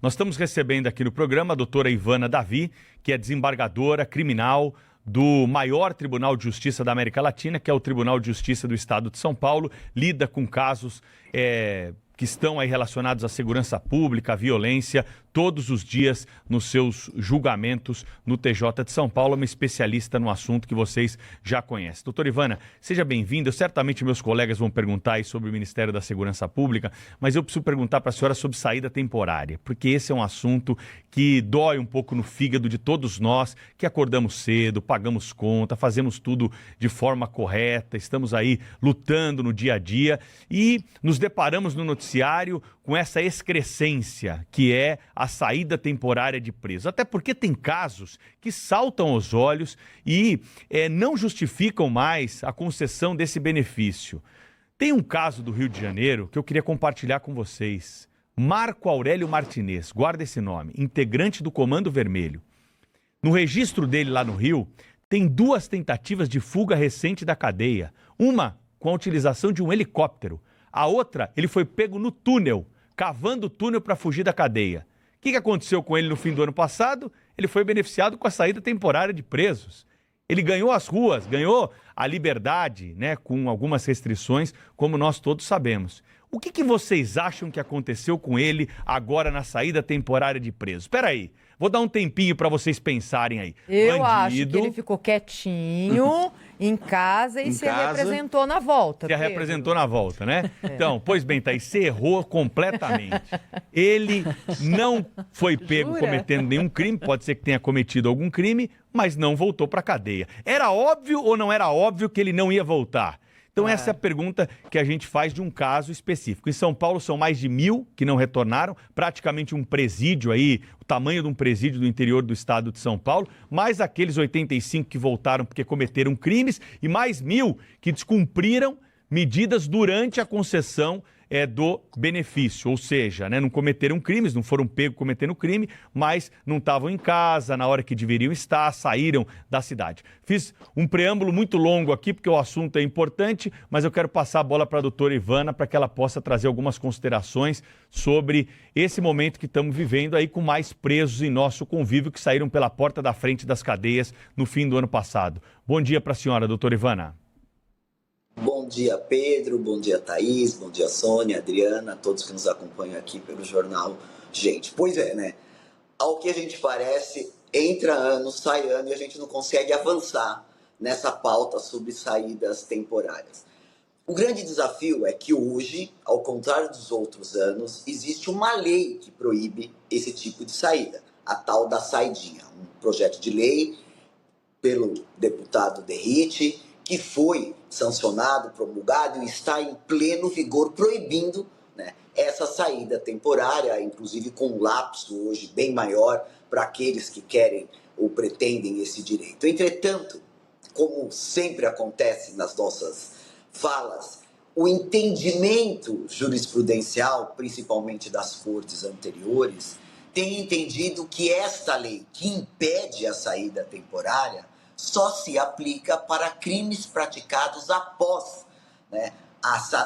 Nós estamos recebendo aqui no programa a doutora Ivana Davi, que é desembargadora criminal do maior Tribunal de Justiça da América Latina, que é o Tribunal de Justiça do Estado de São Paulo, lida com casos que estão aí relacionados à segurança pública, à violência, todos os dias nos seus julgamentos no TJ de São Paulo, uma especialista no assunto que vocês já conhecem. Doutora Ivana, seja bem-vinda. Certamente meus colegas vão perguntar aí sobre o Ministério da Segurança Pública, mas eu preciso perguntar para a senhora sobre saída temporária, porque esse é um assunto que dói um pouco no fígado de todos nós, que acordamos cedo, pagamos conta, fazemos tudo de forma correta, estamos aí lutando no dia a dia e nos deparamos no noticiário com essa excrescência que é a saída temporária de preso. Até porque tem casos que saltam aos olhos e não justificam mais a concessão desse benefício. Tem um caso do Rio de Janeiro que eu queria compartilhar com vocês. Marco Aurélio Martinez, guarda esse nome, integrante do Comando Vermelho. No registro dele lá no Rio, tem 2 tentativas de fuga recente da cadeia. Uma com a utilização de um helicóptero. A outra, ele foi pego no túnel, cavando o túnel para fugir da cadeia. O que aconteceu com ele no fim do ano passado? Ele foi beneficiado com a saída temporária de presos. Ele ganhou as ruas, ganhou a liberdade, né, com algumas restrições, como nós todos sabemos. O que vocês acham que aconteceu com ele agora na saída temporária de presos? Espera aí, vou dar um tempinho para vocês pensarem aí. Eu acho que ele ficou quietinho em casa e representou na volta. Se representou na volta, né? Então, pois bem, Thaís, você errou completamente. Ele não foi pego cometendo nenhum crime, pode ser que tenha cometido algum crime, mas não voltou para a cadeia. Era óbvio ou não era óbvio que ele não ia voltar? Então essa é a pergunta que a gente faz de um caso específico. Em São Paulo são mais de 1.000 que não retornaram, praticamente um presídio aí, o tamanho de um presídio do interior do estado de São Paulo, mais aqueles 85 que voltaram porque cometeram crimes e mais 1.000 que descumpriram medidas durante a concessão do benefício, ou seja, né, não cometeram crimes, não foram pegos cometendo crime, mas não estavam em casa na hora que deveriam estar, saíram da cidade. Fiz um preâmbulo muito longo aqui, porque o assunto é importante, mas eu quero passar a bola para a doutora Ivana para que ela possa trazer algumas considerações sobre esse momento que estamos vivendo aí com mais presos em nosso convívio que saíram pela porta da frente das cadeias no fim do ano passado. Bom dia para a senhora, doutora Ivana. Bom dia, Pedro, bom dia, Thaís, bom dia, Sônia, Adriana, todos que nos acompanham aqui pelo jornal. Gente, pois é, né? Ao que a gente parece, entra ano, sai ano e a gente não consegue avançar nessa pauta sobre saídas temporárias. O grande desafio é que hoje, ao contrário dos outros anos, existe uma lei que proíbe esse tipo de saída, a tal da saidinha, um projeto de lei pelo deputado Derrite, que foi sancionado, promulgado e está em pleno vigor, proibindo, né, essa saída temporária, inclusive com um lapso hoje bem maior para aqueles que querem ou pretendem esse direito. Entretanto, como sempre acontece nas nossas falas, o entendimento jurisprudencial, principalmente das cortes anteriores, tem entendido que esta lei que impede a saída temporária só se aplica para crimes praticados após, né,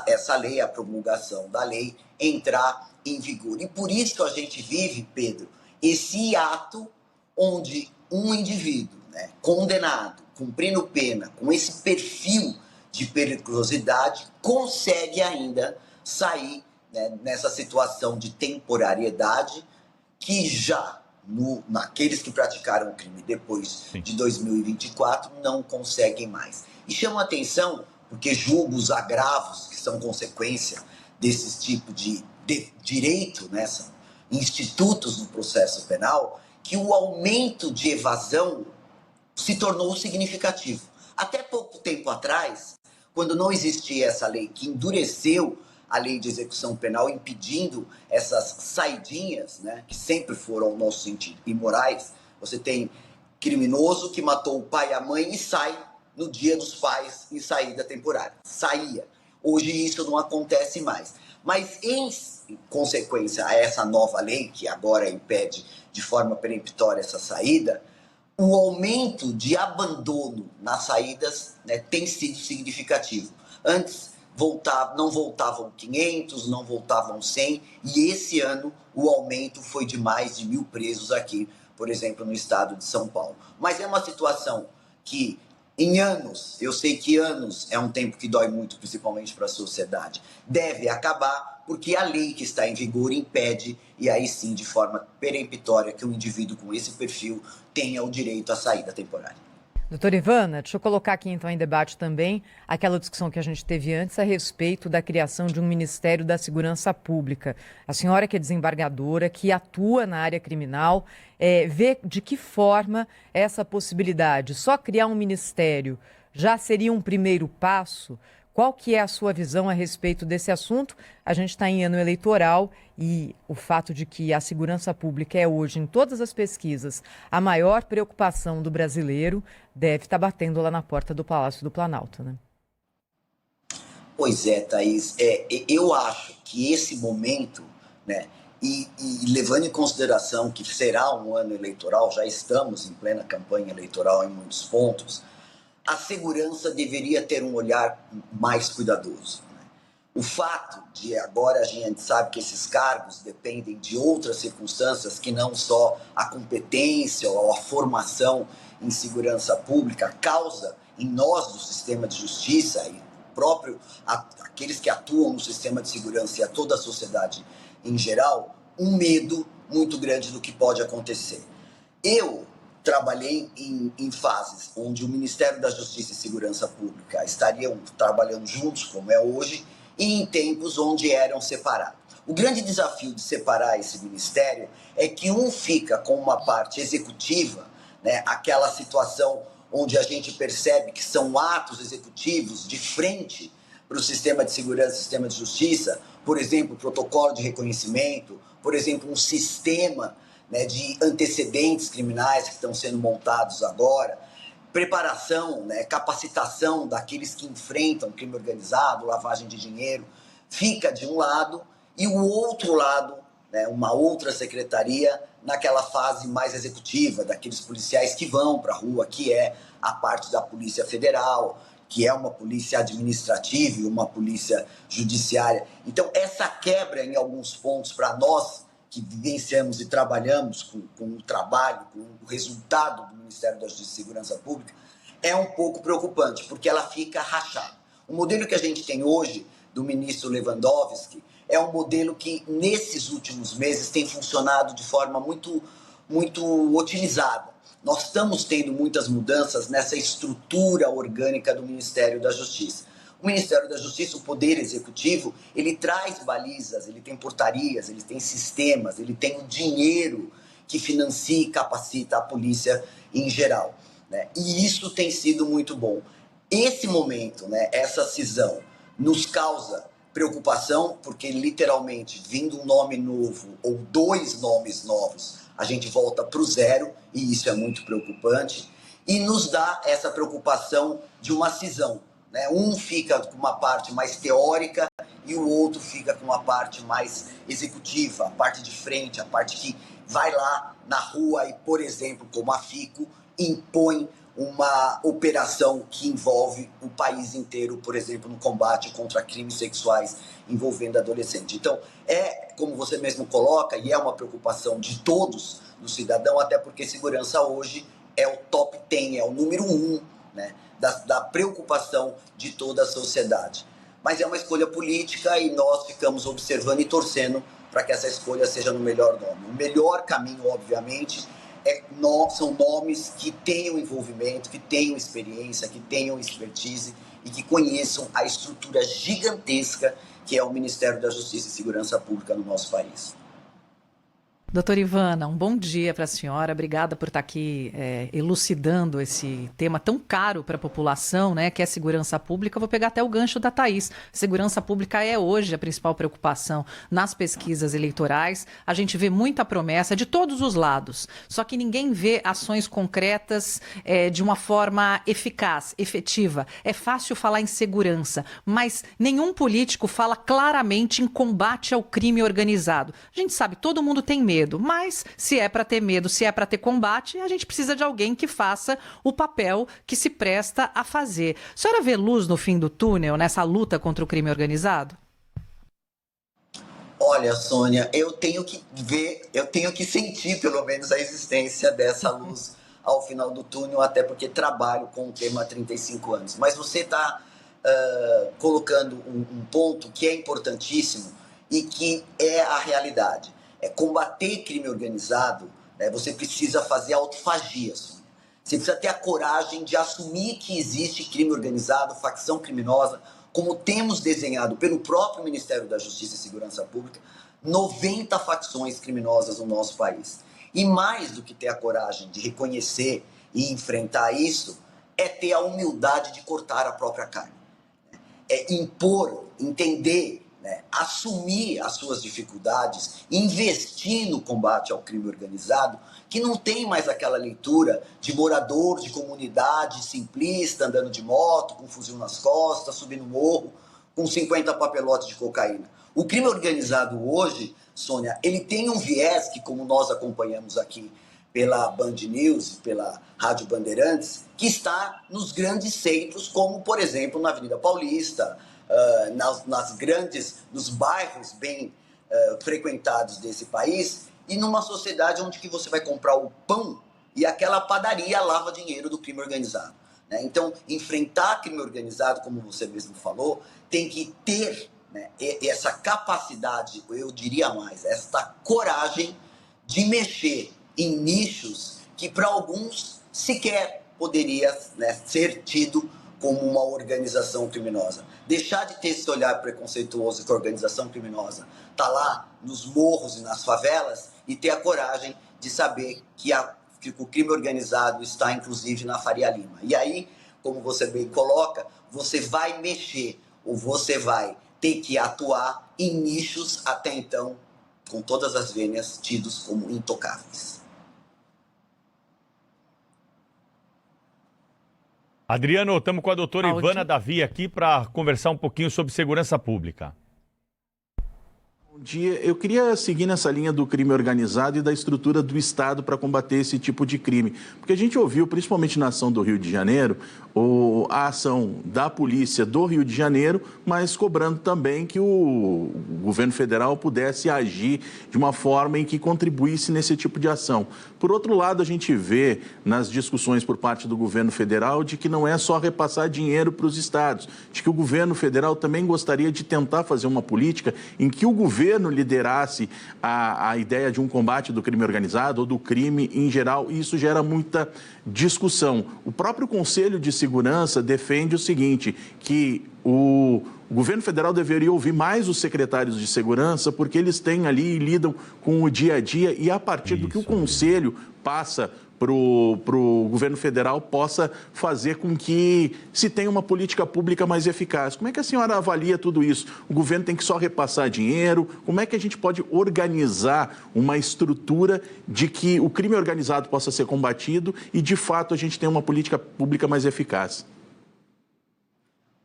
essa lei, a promulgação da lei, entrar em vigor. E por isso a gente vive, Pedro, esse ato onde um indivíduo, né, condenado, cumprindo pena, com esse perfil de periculosidade, consegue ainda sair, né, nessa situação de temporariedade que já naqueles que praticaram o crime depois de 2024 não conseguem mais. E chama a atenção porque julgo os agravos que são consequência desses tipos de direito, né, são institutos no processo penal, que o aumento de evasão se tornou significativo. Até pouco tempo atrás, quando não existia essa lei que endureceu a lei de execução penal, impedindo essas saidinhas, né, que sempre foram, ao nosso sentido, imorais. Você tem criminoso que matou o pai e a mãe e sai no dia dos pais em saída temporária. Saía. Hoje isso não acontece mais. Mas em consequência a essa nova lei, que agora impede de forma peremptória essa saída, o aumento de abandono nas saídas, né, tem sido significativo. Antes não voltavam 500, não voltavam 100, e esse ano o aumento foi de mais de 1.000 presos aqui, por exemplo, no estado de São Paulo. Mas é uma situação que, em anos, eu sei que anos é um tempo que dói muito, principalmente para a sociedade, deve acabar, porque a lei que está em vigor impede, e aí sim, de forma peremptória, que um indivíduo com esse perfil tenha o direito à saída temporária. Doutora Ivana, deixa eu colocar aqui então em debate também aquela discussão que a gente teve antes a respeito da criação de um Ministério da Segurança Pública. A senhora que é desembargadora, que atua na área criminal, vê de que forma essa possibilidade? Só criar um ministério já seria um primeiro passo? Qual que é a sua visão a respeito desse assunto? A gente está em ano eleitoral e o fato de que a segurança pública é hoje, em todas as pesquisas, a maior preocupação do brasileiro, deve estar batendo lá na porta do Palácio do Planalto, né? Pois é, Thaís. Eu acho que esse momento, né, e levando em consideração que será um ano eleitoral, já estamos em plena campanha eleitoral em muitos pontos, a segurança deveria ter um olhar mais cuidadoso. O fato de agora a gente sabe que esses cargos dependem de outras circunstâncias que não só a competência ou a formação em segurança pública causa em nós do sistema de justiça e próprio aqueles que atuam no sistema de segurança e a toda a sociedade em geral, um medo muito grande do que pode acontecer. Eu trabalhei em fases onde o Ministério da Justiça e Segurança Pública estariam trabalhando juntos, como é hoje, e em tempos onde eram separados. O grande desafio de separar esse ministério é que um fica com uma parte executiva, né, aquela situação onde a gente percebe que são atos executivos de frente para o sistema de segurança e sistema de justiça, por exemplo, protocolo de reconhecimento, por exemplo, um sistema, né, de antecedentes criminais que estão sendo montados agora, preparação, né, capacitação daqueles que enfrentam crime organizado, lavagem de dinheiro, fica de um lado, e o outro lado, né, uma outra secretaria, naquela fase mais executiva, daqueles policiais que vão para a rua, que é a parte da Polícia Federal, que é uma polícia administrativa e uma polícia judiciária. Então, essa quebra, em alguns pontos, para nós, que vivenciamos e trabalhamos com o trabalho, com o resultado do Ministério da Justiça e Segurança Pública, é um pouco preocupante, porque ela fica rachada. O modelo que a gente tem hoje, do ministro Lewandowski, é um modelo que, nesses últimos meses, tem funcionado de forma muito, muito otimizada. Nós estamos tendo muitas mudanças nessa estrutura orgânica do Ministério da Justiça. O Ministério da Justiça, o Poder Executivo, ele traz balizas, ele tem portarias, ele tem sistemas, ele tem o dinheiro que financia e capacita a polícia em geral, né? E isso tem sido muito bom. Esse momento, né, essa cisão, nos causa preocupação, porque literalmente, vindo um nome novo ou dois nomes novos, a gente volta para o zero, e isso é muito preocupante, e nos dá essa preocupação de uma cisão. Um fica com uma parte mais teórica e o outro fica com uma parte mais executiva, a parte de frente, a parte que vai lá na rua e, por exemplo, como a FICO, impõe uma operação que envolve o país inteiro, por exemplo, no combate contra crimes sexuais envolvendo adolescentes. Então, como você mesmo coloca, e é uma preocupação de todos, do cidadão, até porque segurança hoje é o top 10, é o número 1, né, da preocupação de toda a sociedade. Mas é uma escolha política e nós ficamos observando e torcendo para que essa escolha seja no melhor nome. O melhor caminho, obviamente, são nomes que tenham envolvimento, que tenham experiência, que tenham expertise e que conheçam a estrutura gigantesca que é o Ministério da Justiça e Segurança Pública no nosso país. Doutora Ivana, um bom dia para a senhora. Obrigada por estar aqui elucidando esse tema tão caro para a população, né, que é segurança pública. Vou pegar até o gancho da Thaís. Segurança pública é hoje a principal preocupação nas pesquisas eleitorais. A gente vê muita promessa de todos os lados, só que ninguém vê ações concretas de uma forma eficaz, efetiva. É fácil falar em segurança, mas nenhum político fala claramente em combate ao crime organizado. A gente sabe, todo mundo tem medo. medo. Mas se é para ter medo, se é para ter combate, a gente precisa de alguém que faça o papel que se presta a fazer. A senhora vê luz no fim do túnel nessa luta contra o crime organizado? Olha, Sônia, eu tenho que ver, eu tenho que sentir pelo menos a existência dessa luz ao final do túnel, até porque trabalho com o tema há 35 anos. Mas você está colocando um ponto que é importantíssimo e que é a realidade. É combater crime organizado, né, você precisa fazer autofagia, Sônia. Você precisa ter a coragem de assumir que existe crime organizado, facção criminosa, como temos desenhado pelo próprio Ministério da Justiça e Segurança Pública, 90 facções criminosas no nosso país. E mais do que ter a coragem de reconhecer e enfrentar isso, é ter a humildade de cortar a própria carne. É impor, entender, né, assumir as suas dificuldades, investir no combate ao crime organizado, que não tem mais aquela leitura de morador de comunidade simplista, andando de moto, com um fuzil nas costas, subindo morro, com 50 papelotes de cocaína. O crime organizado hoje, Sônia, ele tem um viés que, como nós acompanhamos aqui pela Band News e pela Rádio Bandeirantes, que está nos grandes centros, como, por exemplo, na Avenida Paulista, nos bairros bem frequentados desse país, e numa sociedade onde que você vai comprar o pão e aquela padaria lava dinheiro do crime organizado. Né? Então, enfrentar crime organizado, como você mesmo falou, tem que ter, né, essa capacidade, eu diria mais, essa coragem de mexer em nichos que para alguns sequer poderia, né, ser tido como uma organização criminosa. Deixar de ter esse olhar preconceituoso que a organização criminosa está lá nos morros e nas favelas e ter a coragem de saber que o crime organizado está, inclusive, na Faria Lima. E aí, como você bem coloca, você vai mexer ou você vai ter que atuar em nichos até então, com todas as vênias tidos como intocáveis. Adriano, estamos com a doutora Ivana Davi aqui para conversar um pouquinho sobre segurança pública. Bom dia. Eu queria seguir nessa linha do crime organizado e da estrutura do Estado para combater esse tipo de crime. Porque a gente ouviu, principalmente na ação do Rio de Janeiro, a ação da polícia do Rio de Janeiro, mas cobrando também que o governo federal pudesse agir de uma forma em que contribuísse nesse tipo de ação. Por outro lado, a gente vê nas discussões por parte do governo federal de que não é só repassar dinheiro para os estados, de que o governo federal também gostaria de tentar fazer uma política em que o governo liderasse a ideia de um combate do crime organizado ou do crime em geral, e isso gera muita discussão. O próprio Conselho de Segurança defende o seguinte, que o governo federal deveria ouvir mais os secretários de segurança, porque eles têm ali e lidam com o dia a dia, e a partir do que o Conselho passa para o governo federal possa fazer com que se tenha uma política pública mais eficaz. Como é que a senhora avalia tudo isso? O governo tem que só repassar dinheiro? Como é que a gente pode organizar uma estrutura de que o crime organizado possa ser combatido e, de fato, a gente tenha uma política pública mais eficaz?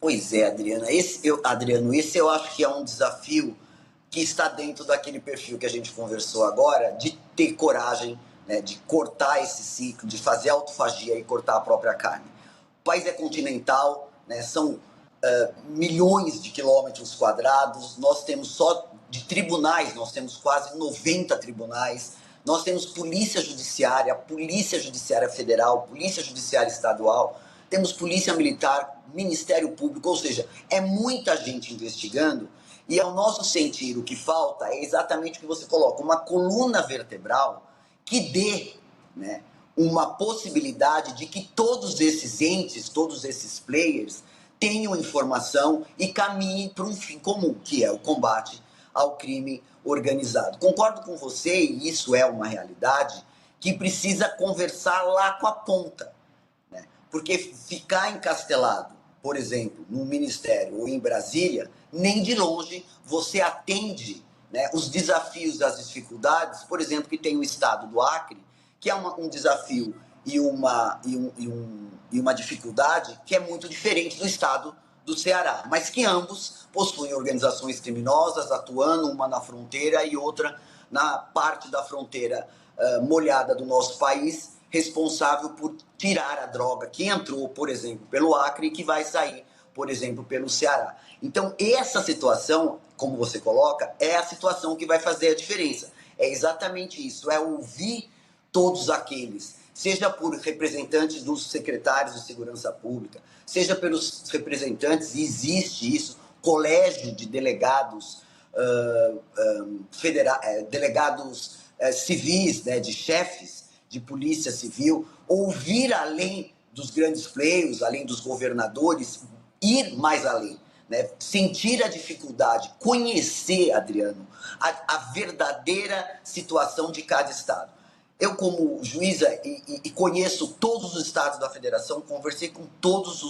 Pois é, Adriano, esse eu acho que é um desafio que está dentro daquele perfil que a gente conversou agora, de ter coragem, né, de cortar esse ciclo, de fazer autofagia e cortar a própria carne. O país é continental, né, são milhões de quilômetros quadrados, nós temos só de tribunais, nós temos quase 90 tribunais, nós temos Polícia Judiciária Federal, Polícia Judiciária Estadual, temos Polícia Militar, Ministério Público, ou seja, é muita gente investigando, e ao nosso sentir o que falta é exatamente o que você coloca, uma coluna vertebral que dê, né, uma possibilidade de que todos esses entes, todos esses players tenham informação e caminhem para um fim comum, que é o combate ao crime organizado. Concordo com você, e isso é uma realidade, que precisa conversar lá com a ponta, né? Porque ficar encastelado, por exemplo, no Ministério ou em Brasília, nem de longe você atende, né, os desafios, as dificuldades, por exemplo, que tem o estado do Acre, que é um desafio e uma dificuldade que é muito diferente do estado do Ceará, mas que ambos possuem organizações criminosas atuando, uma na fronteira e outra na parte da fronteira molhada do nosso país, responsável por tirar a droga que entrou, por exemplo, pelo Acre e que vai sair, por exemplo, pelo Ceará. Então, essa situação, como você coloca, é a situação que vai fazer a diferença. É exatamente isso, é ouvir todos aqueles, seja por representantes dos secretários de segurança pública, seja pelos representantes, existe isso, colégio de delegados, delegados civis, né, de chefes de polícia civil, ouvir além dos grandes players, além dos governadores, ir mais além, né? Sentir a dificuldade, conhecer, Adriano, a verdadeira situação de cada estado. Eu, como juíza, e conheço todos os estados da federação, conversei com todos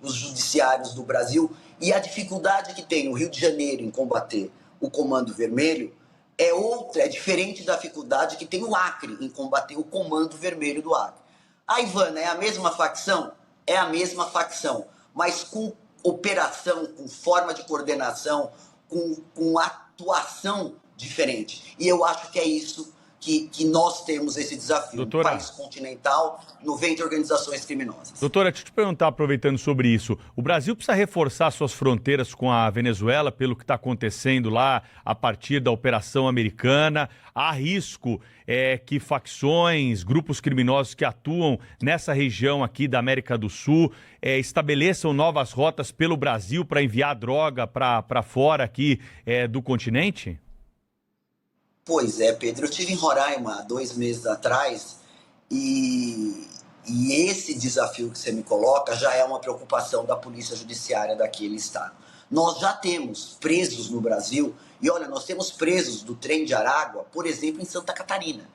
os judiciários do Brasil, e a dificuldade que tem o Rio de Janeiro em combater o Comando Vermelho é diferente da dificuldade que tem o Acre em combater o Comando Vermelho do Acre. A Ivana, é a mesma facção? É a mesma facção, mas com operação, com forma de coordenação, com atuação diferente. E eu acho que é isso que nós temos esse desafio. Doutora, um país continental, 90 organizações criminosas. Doutora, deixa eu te perguntar, aproveitando sobre isso, o Brasil precisa reforçar suas fronteiras com a Venezuela pelo que está acontecendo lá a partir da operação americana? Há risco que facções, grupos criminosos que atuam nessa região aqui da América do Sul estabeleçam novas rotas pelo Brasil para enviar droga para fora aqui do continente? Pois é, Pedro. Eu estive em Roraima 2 meses atrás e esse desafio que você me coloca já é uma preocupação da Polícia Judiciária daquele estado. Nós já temos presos no Brasil, e olha, nós temos presos do Trem de Aragua, por exemplo, em Santa Catarina.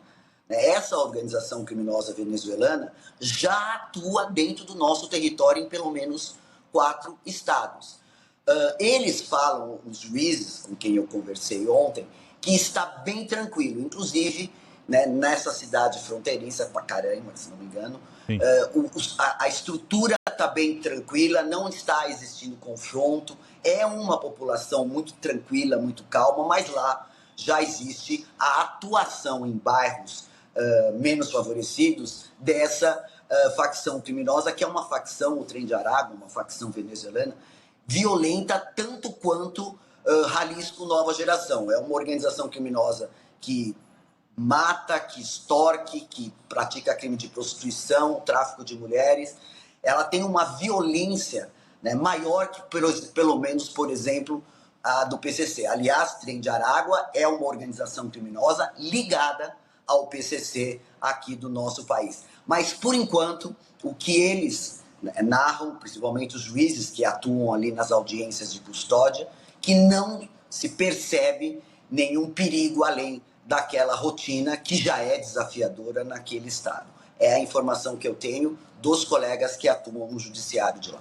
Essa organização criminosa venezuelana já atua dentro do nosso território em pelo menos 4 estados. Eles falam, os juízes com quem eu conversei ontem, que está bem tranquilo, inclusive, né, nessa cidade fronteiriça, Pacaraima, se não me engano, a estrutura está bem tranquila, não está existindo confronto, é uma população muito tranquila, muito calma, mas lá já existe a atuação em bairros menos favorecidos dessa facção criminosa, que é uma facção, o Trem de Aragua, uma facção venezuelana, violenta tanto quanto Jalisco Nova Geração. É uma organização criminosa que mata, que extorque, que pratica crime de prostituição, tráfico de mulheres. Ela tem uma violência, né, maior que, pelo menos, por exemplo, a do PCC. Aliás, Trem de Aragua é uma organização criminosa ligada ao PCC aqui do nosso país. Mas, por enquanto, o que eles narram, principalmente os juízes que atuam ali nas audiências de custódia, que não se percebe nenhum perigo além daquela rotina que já é desafiadora naquele estado. É a informação que eu tenho dos colegas que atuam no judiciário de lá.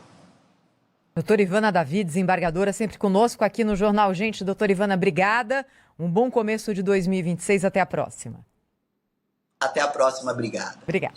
Doutora Ivana Davi, desembargadora, sempre conosco aqui no Jornal Gente. Doutora Ivana, obrigada. Um bom começo de 2026. Até a próxima. Até a próxima. Obrigado. Obrigada.